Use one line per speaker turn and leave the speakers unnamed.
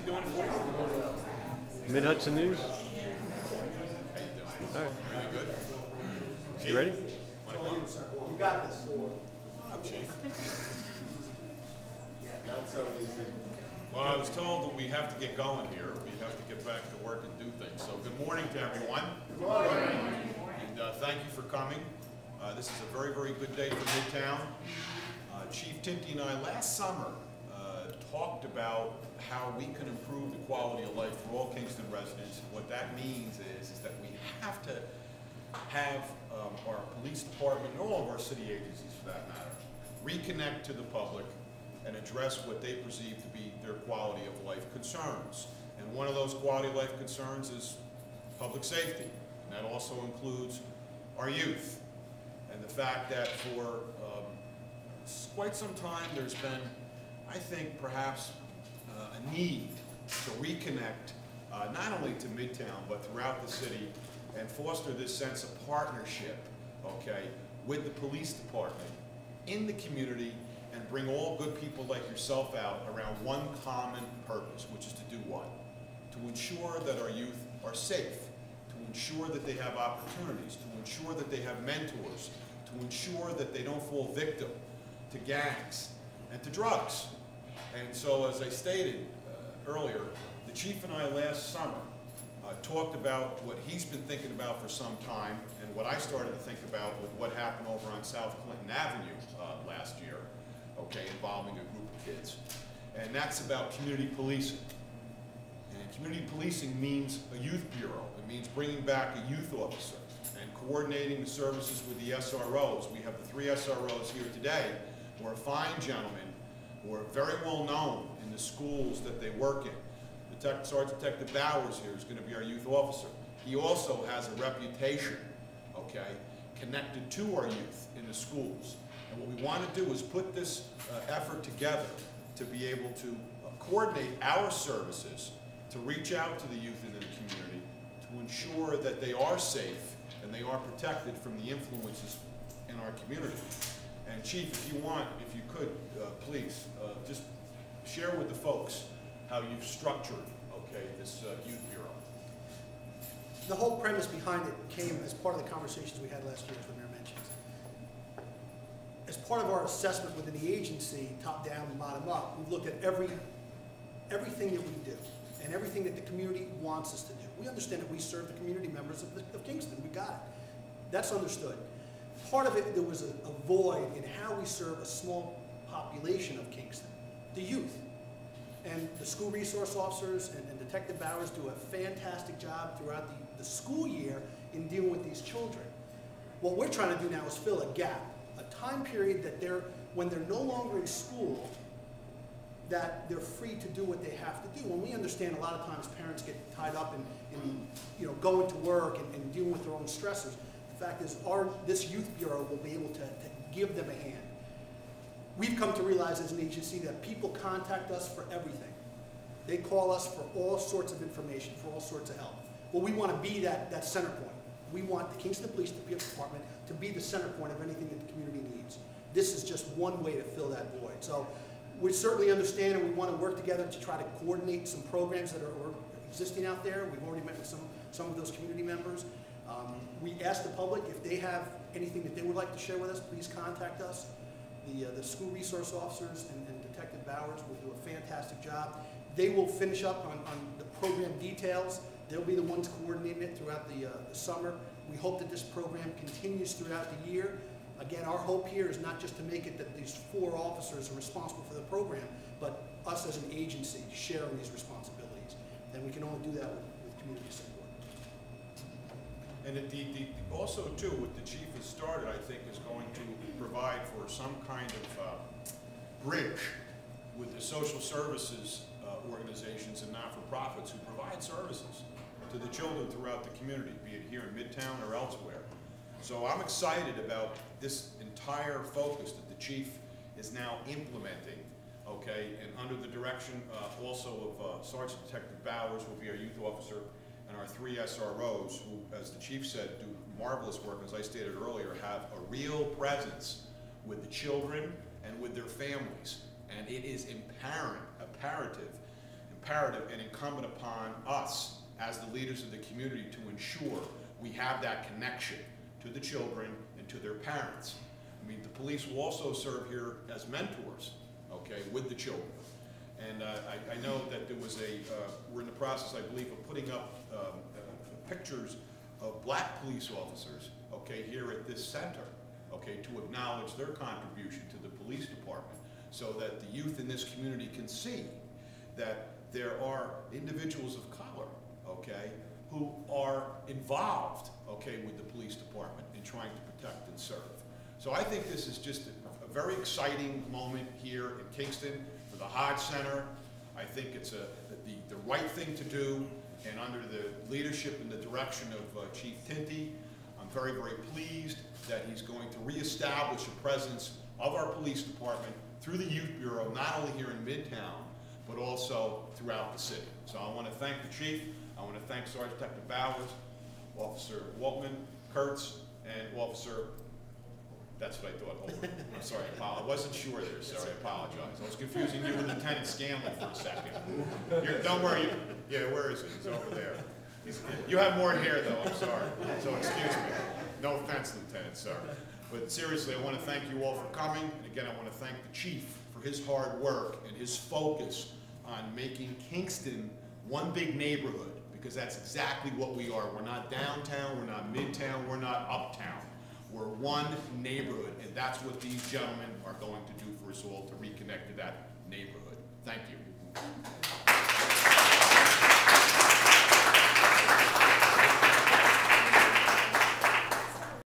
doing it for you?
Mid-Hudson News. All right.
Really good.
You ready?
You got this.
I'm Chief. Well, I was told that we have to get going here. We have to get back to work and do things. So good morning to everyone. Good morning. And thank you for coming. This is a very, very good day for Midtown. Chief Tinty and I last summer talked about how we can improve the quality of life for all Kingston residents. And what that means is that we have to have our police department and all of our city agencies, for that matter, reconnect to the public and address what they perceive to be their quality of life concerns. And one of those quality of life concerns is public safety. And that also includes our youth. And the fact that for quite some time there's been, I think, perhaps a need to reconnect not only to Midtown but throughout the city and foster this sense of partnership, okay, with the police department in the community and bring all good people like yourself out around one common purpose, which is to do what? To ensure that our youth are safe, to ensure that they have opportunities, to ensure that they have mentors, to ensure that they don't fall victim to gangs and to drugs. And so, as I stated earlier, the chief and I last summer talked about what he's been thinking about for some time and what I started to think about with what happened over on South Clinton Avenue last year, okay, involving a group of kids. And that's about community policing. And community policing means a youth bureau. It means bringing back a youth officer and coordinating the services with the SROs. We have the 3 SROs here today who are fine gentlemen who are very well known in the schools that they work in. Sergeant Detective Bowers here is going to be our youth officer. He also has a reputation, okay, connected to our youth in the schools. And what we want to do is put this effort together to be able to coordinate our services to reach out to the youth in the community to ensure that they are safe and they are protected from the influences in our community. And Chief, if you want, if you could, please, just share with the folks how you've structured, okay, this youth bureau.
The whole premise behind it came as part of the conversations we had last year, as the mayor mentioned. As part of our assessment within the agency, top down and bottom up, we've looked at everything that we do and everything that the community wants us to do. We understand that we serve the community members of Kingston. We got it. That's understood. Part of it, there was a void in how we serve a small population of Kingston, the youth. And the school resource officers and Detective Bowers do a fantastic job throughout the school year in dealing with these children. What we're trying to do now is fill a gap, a time period that when they're no longer in school, that they're free to do what they have to do. When we understand a lot of times parents get tied up in going to work and dealing with their own stressors. The fact is, this youth bureau will be able to give them a hand. We've come to realize as an agency that people contact us for everything. They call us for all sorts of information, for all sorts of help. Well, we want to be that center point. We want the Kingston Police Department to be the center point of anything that the community needs. This is just one way to fill that void. So we certainly understand and we want to work together to try to coordinate some programs that are existing out there. We've already met with some of those community members. We ask the public if they have anything that they would like to share with us, please contact us. The school resource officers and Detective Bowers will do a fantastic job. They will finish up on the program details. They'll be the ones coordinating it throughout the summer. We hope that this program continues throughout the year. Again, our hope here is not just to make it that these 4 officers are responsible for the program, but us as an agency sharing these responsibilities. And we can only do that with community support.
And also, too, what the chief has started, I think, is going to provide for some kind of bridge with the social services organizations and not-for-profits who provide services to the children throughout the community, be it here in Midtown or elsewhere. So I'm excited about this entire focus that the chief is now implementing, okay, and under the direction also of Sergeant Detective Bowers, will be our youth officer, and our 3 SROs, who, as the chief said, do marvelous work, as I stated earlier, have a real presence with the children and with their families. And it is imperative imperative and incumbent upon us as the leaders of the community to ensure we have that connection to the children and to their parents. I mean, the police will also serve here as mentors, okay, with the children. And I know that there was we're in the process, I believe, of putting up pictures of black police officers, okay, here at this center, okay, to acknowledge their contribution to the police department, so that the youth in this community can see that there are individuals of color, okay, who are involved, okay, with the police department in trying to protect and serve. So I think this is just a very exciting moment here in Kingston for the Hodge Center. I think it's the right thing to do, and under the leadership and the direction of Chief Tinty, I'm very, very pleased that he's going to reestablish a presence of our police department through the Youth Bureau, not only here in Midtown, but also throughout the city. So I want to thank the Chief, I want to thank Sergeant Detective Bowers, Officer Waltman, Kurtz, and Officer, that's what I thought, I'm sorry, I wasn't sure there, sir, I apologize. I was confusing you with Lieutenant Scanlon for a second. Don't worry, yeah, where is it? He's over there. You have more hair though, I'm sorry, so excuse me. No offense, Lieutenant, sir. But seriously, I want to thank you all for coming, and again, I want to thank the Chief for his hard work and his focus on making Kingston one big neighborhood, because that's exactly what we are. We're not downtown, we're not midtown, we're not uptown. We're one neighborhood, and that's what these gentlemen are going to do for us all, to reconnect to that neighborhood. Thank you.